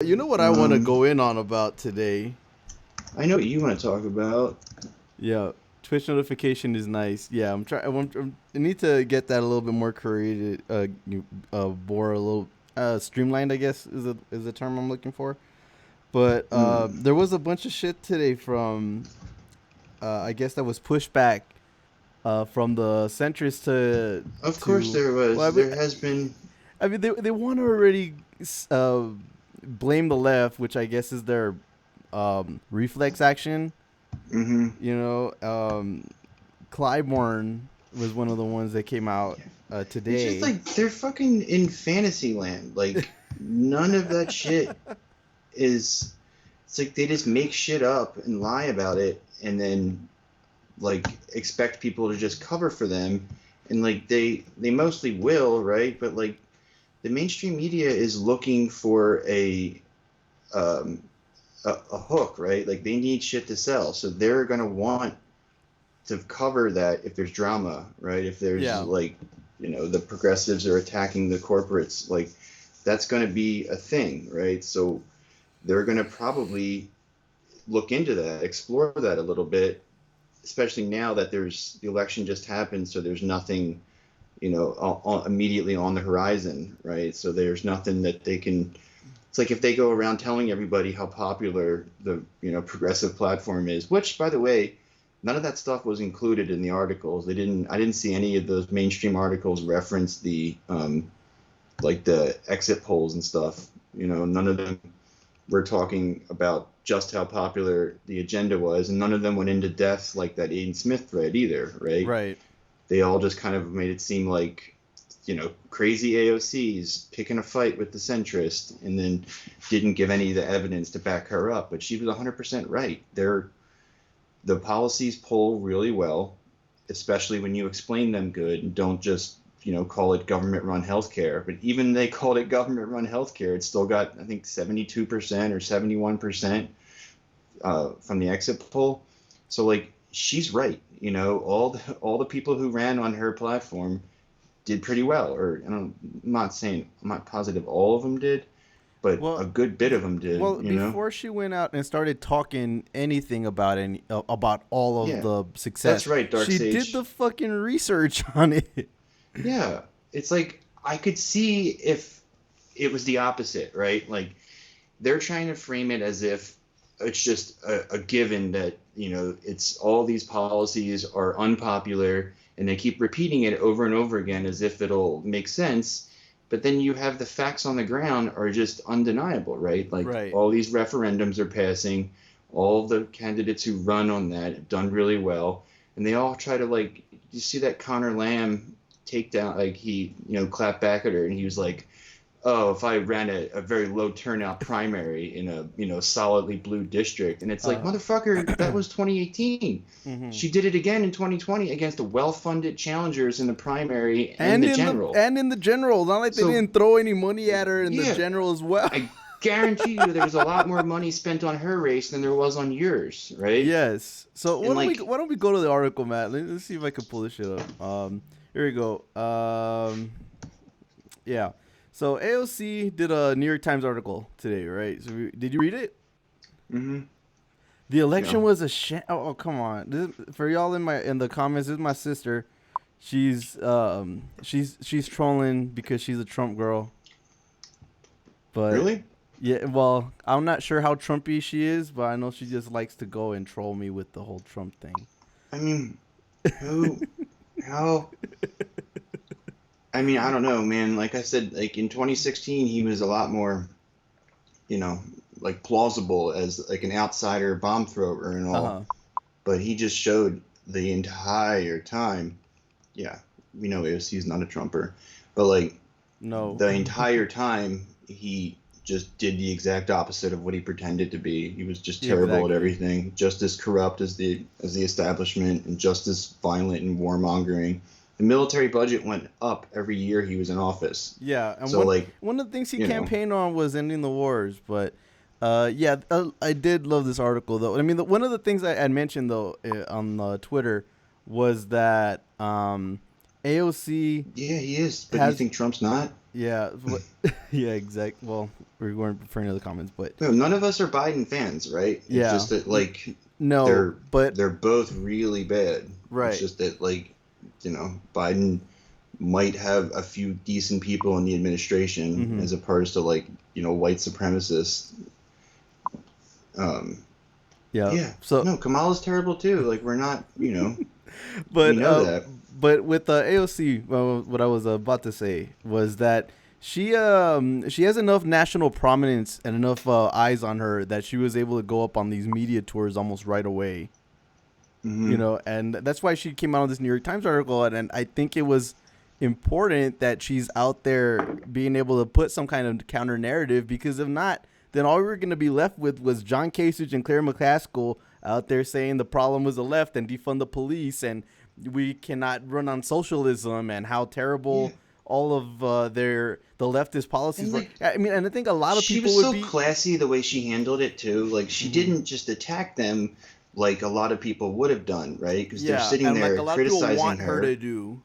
You know what I want to go in on about today? I know what you want to talk about. Yeah, Twitch notification is nice. Yeah, I need to get that a little bit more created, more a little streamlined. I guess is the term I'm looking for. But there was a bunch of shit today from, I guess that was pushed back, from the centrists Of course to. there Well, was. There has been. they want to already uh, blame the left, which I guess is their reflex action. Mm-hmm. You know, Clybourne was one of the ones that came out It's just today. like they're fucking in fantasy land. Like none of that shit is. It's like they just make shit up and lie about it, and then like expect people to just cover for them, and like they mostly will, right? But like the mainstream media is looking for um, a hook, right? Like they need shit to sell, so they're gonna want to cover that if there's drama, right? If there's Yeah. like, the progressives are attacking the corporates, like that's gonna be a thing, right? So they're gonna probably look into that, explore that a little bit, especially now that there's the election just happened, so there's nothing, immediately on the horizon, right? So there's nothing that they can. It's like if they go around telling everybody how popular the progressive platform is, which by the way, none of that stuff was included in the articles. They didn't. I didn't see any of those mainstream articles reference the like the exit polls and stuff. None of them were talking about just how popular the agenda was, and none of them went into depth like that Aiden Smith thread either, right? Right. They all just kind of made it seem like, crazy AOCs picking a fight with the centrist, and then didn't give any of the evidence to back her up. But she was 100% right. The policies poll really well, especially when you explain them good and don't just call it government-run healthcare. But even they called it government-run healthcare, it still got, I think, 72% or 71% from the exit poll. So like she's right. All the people who ran on her platform did pretty well. Or I'm not positive all of them did, but a Well, good bit of them did. before she went out and started talking anything about about all of Yeah, the that's success, right, Dark she did Sage. the fucking research on it. Yeah, it's like I could see if it was the opposite, right? Like they're trying to frame it as if it's just a given that it's all these policies are unpopular, and they keep repeating it over and over again as if it'll make sense. But then you have the facts on the ground are just undeniable, right? Like Right. all these referendums are passing, all the candidates who run on that have done really well, and they all try to, like, you see that Connor Lamb takedown, like he clapped back at her, and he was like, oh, if I ran a very low turnout primary in a solidly blue district. And it's like, Uh, motherfucker, that was 2018. mhm. She did it again in 2020 against the well-funded challengers in the primary and the general. And in the general, not like they So didn't throw any money at her in the yeah, general as well. I guarantee you there was a lot more money spent on her race than there was on yours, right? Yes. So And like, why don't we go to the article, Matt? Let's see if I can pull this shit up. Here we go. Yeah. So AOC did a New York Times article today, right? So did you read it? mm-hmm. The election Yeah. was a sham. Oh, come on! For y'all in the comments, this is my sister. She's trolling because she's a Trump girl. But Really? yeah, well, I'm not sure how Trumpy she is, but I know she just likes to go and troll me with the whole Trump thing. I mean, who, how? I mean, I don't know, man. Like I said, like in 2016, he was a lot more, you know, like plausible as like an outsider bomb thrower and Uh all. huh. But he just showed the entire time. Yeah, we know AOC's not a Trumper, but like No. the entire time he just did the exact opposite of what he pretended to be. He was just Yeah, terrible at exactly. everything, just as corrupt as the establishment, and just as violent and warmongering. The military budget went up every year he was in office. Yeah, and So like, one of the things he you know, campaigned on was ending the wars, but yeah, I did love this article though. I mean, one of the things I had mentioned though on Twitter was that AOC yeah, he is. But you has think Trump's not? yeah yeah exact well. we're going for any other comments, but No, none of us are Biden fans, right? It's yeah, just that like no, they're but they're both really bad. It's right. just that like Biden might have a few decent people in the administration Hmm. as opposed to like white supremacists. Um, Yeah. yeah, So, no, Kamala's terrible too. Like we're not, we but know that. with the AOC, what I was about to say was that she has enough national prominence and enough eyes on her that she was able to go up on these media tours almost right away. Hmm. And that's why she came out on this New York Times article, and I think it was important that she's out there being able to put some kind of counter narrative, because if not, then all we were going to be left with was John Kasich and Claire McCaskill out there saying the problem was the left and defund the police, and we cannot run on socialism, and how Yeah, terrible all of the leftist policies and were. like I mean, and I think a lot of she people was would so be. classy the way she handled it too. Like she Mhm. didn't just attack them like a lot of people would have done, right? Because they're Yeah, sitting and like a there lot of people criticizing want her to her. do.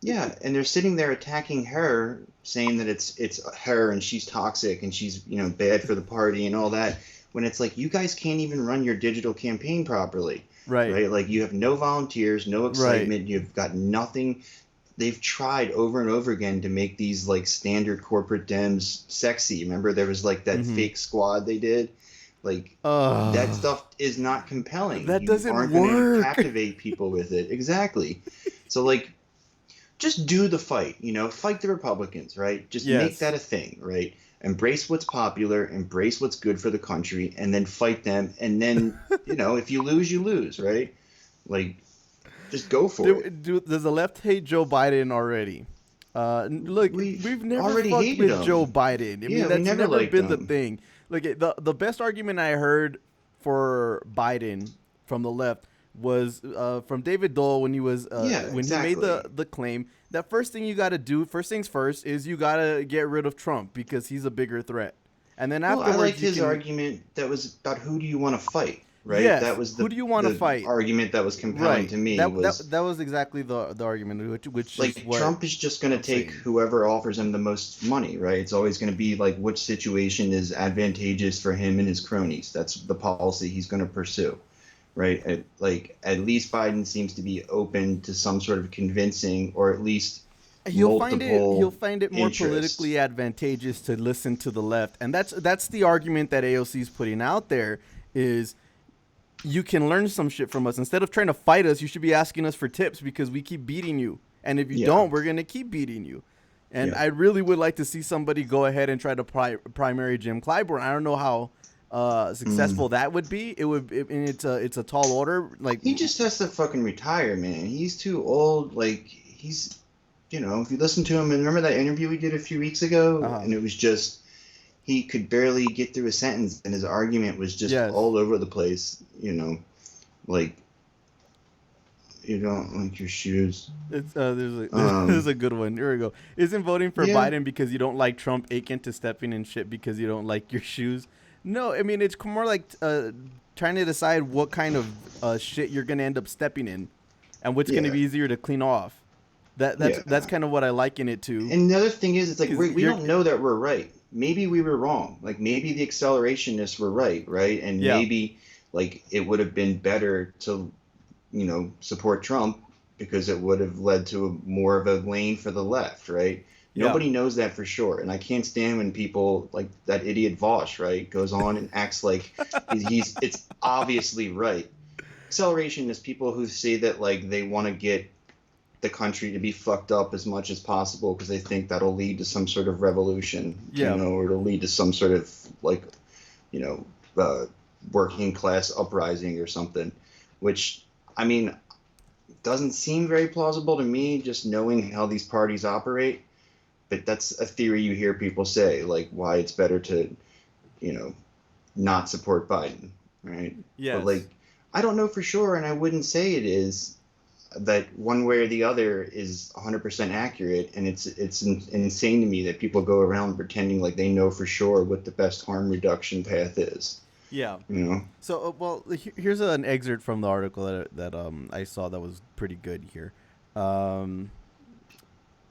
Yeah, and they're sitting there attacking her, saying that it's her and she's toxic and she's bad for the party and all that. When it's like you guys can't even run your digital campaign properly, Right, right? Like you have no volunteers, no right. excitement, you've got nothing. They've tried over and over again to make these like standard corporate Dems sexy. Remember there was like that Mm-hmm. fake squad they did? Like that stuff is not compelling. That You doesn't aren't going to work. captivate people with it. Exactly. So like just do the fight, fight the Republicans, right? Just make Yes. that a thing, right? Embrace what's popular, embrace what's good for the country, and then fight them. And then, if you lose, you lose, right? Like, just go for it. Does the left hate Joe Biden already? Look, We've we've never already fucked hated with Joe them. Biden. I mean, Yeah, we that's never never liked been the them. thing. Like the best argument I heard for Biden from the left was from David Dole when Yeah, when he made exactly. the claim that first thing you got to do, first things first, is you got to get rid of Trump because he's a bigger threat, and then Well, I liked afterwards you his can. argument that was about who do you want to fight, right? That Yes, was who the do you want to the fight? argument that was compelling Right. to me That was was exactly the argument, which is like what Trump is just going to I'm take saying. whoever offers him the most money, right? It's always going to be like which situation is advantageous for him and his cronies. That's the policy he's going to pursue, right? At least Biden seems to be open to some sort of convincing or at least He'll multiple find it more interests. politically advantageous to listen to the left, and that's the argument that AOC is putting out there is you can learn some shit from us. Instead of trying to fight us, you should be asking us for tips because we keep beating you. And if you Yeah, don't, we're going to keep beating you. And yeah. I really would like to see somebody go ahead and try to primary Jim Clyburn. I don't know how Mm. successful that would be. And it's a tall order. Like, He just has to fucking retire, man. He's too old. Like he's, if you listen to him, and remember that interview we did a few weeks ago, uh, and it was just he could barely get through a sentence, and his argument was just yes, all over the place. Like you don't like your shoes. it's there's Um, a good one. Here we go. Isn't voting for yeah, Biden because you don't like Trump akin to stepping in shit because you don't like your shoes? No, I mean it's more like trying to decide what kind of shit you're gonna end up stepping in, and which gonna yeah, be easier to clean off. That's yeah. kind of what I liken it to, And the other thing is, it's like because we you're don't know that we're right. Maybe we were wrong. Like maybe the accelerationists were right, right? And yeah, maybe like it would have been better to support Trump because it would have led to more of a lane for the left, right? yeah. Nobody knows that for sure, and I can't stand when people like that idiot Vosh, right, goes on and acts like he's it's obviously right. Acceleration is people who say that like they want to get the country to be fucked up as much as possible because they think that'll lead to some sort of revolution, Yeah. or it'll lead to some sort of like, you know, uh, working class uprising or something, which I mean doesn't seem very plausible to me just knowing how these parties operate. But that's a theory you hear people say, like why it's better to, you know, not support Biden, right? But Yes. like, I don't know for sure, and I wouldn't say it is that one way or the other is 100% accurate, and insane to me that people go around pretending like they know for sure what the best harm reduction path is. Yeah. You know? So, well, here's an excerpt from the article that I saw that was pretty good here. Um,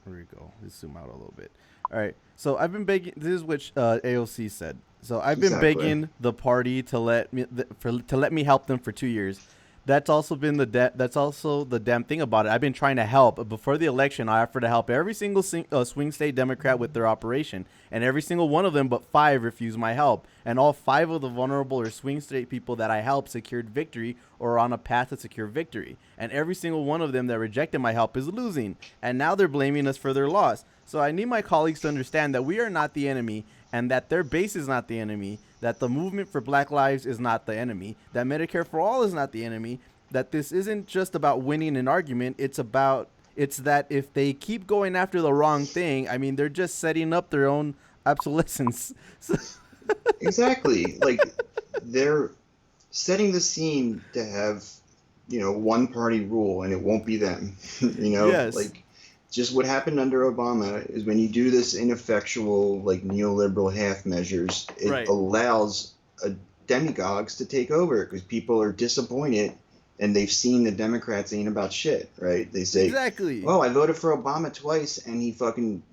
Here we go. Let's zoom out a little bit. All right. So I've been begging. This is what AOC said. So I've been Exactly. begging the party to let me help them for 2 years. That's also the damn thing about it. I've been trying to help. Before the election, I offered to help every single swing state Democrat with their operation, and every single one of them but five refused my help. And all five of the vulnerable or swing state people that I helped secured victory or are on a path to secure victory. And every single one of them that rejected my help is losing. And now they're blaming us for their loss. So I need my colleagues to understand that we are not the enemy and that their base is not the enemy, that the movement for Black Lives is not the enemy, that Medicare for All is not the enemy, that this isn't just about winning an argument, it's that if they keep going after the wrong thing, I mean, they're just setting up their own obsolescence. So, Exactly. Like they're setting the scene to have, one party rule and it won't be them. yes. Like just what happened under Obama is when you do this ineffectual, like neoliberal half measures, it Right. allows demagogues to take over because people are disappointed and they've seen the Democrats ain't about shit, right? They say, Exactly. oh, I voted for Obama twice and he fucking,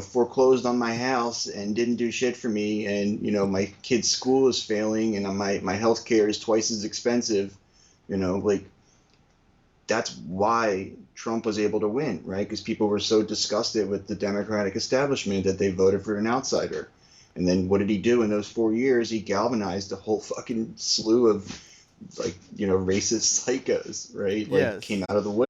foreclosed on my house and didn't do shit for me. And, my kid's school is failing and my health care is twice as expensive. Like that's why Trump was able to win, right? Because people were so disgusted with the Democratic establishment that they voted for an outsider. And then what did he do in those 4 years? He galvanized a whole fucking slew of like, racist psychos, right? Like Yes. came out of the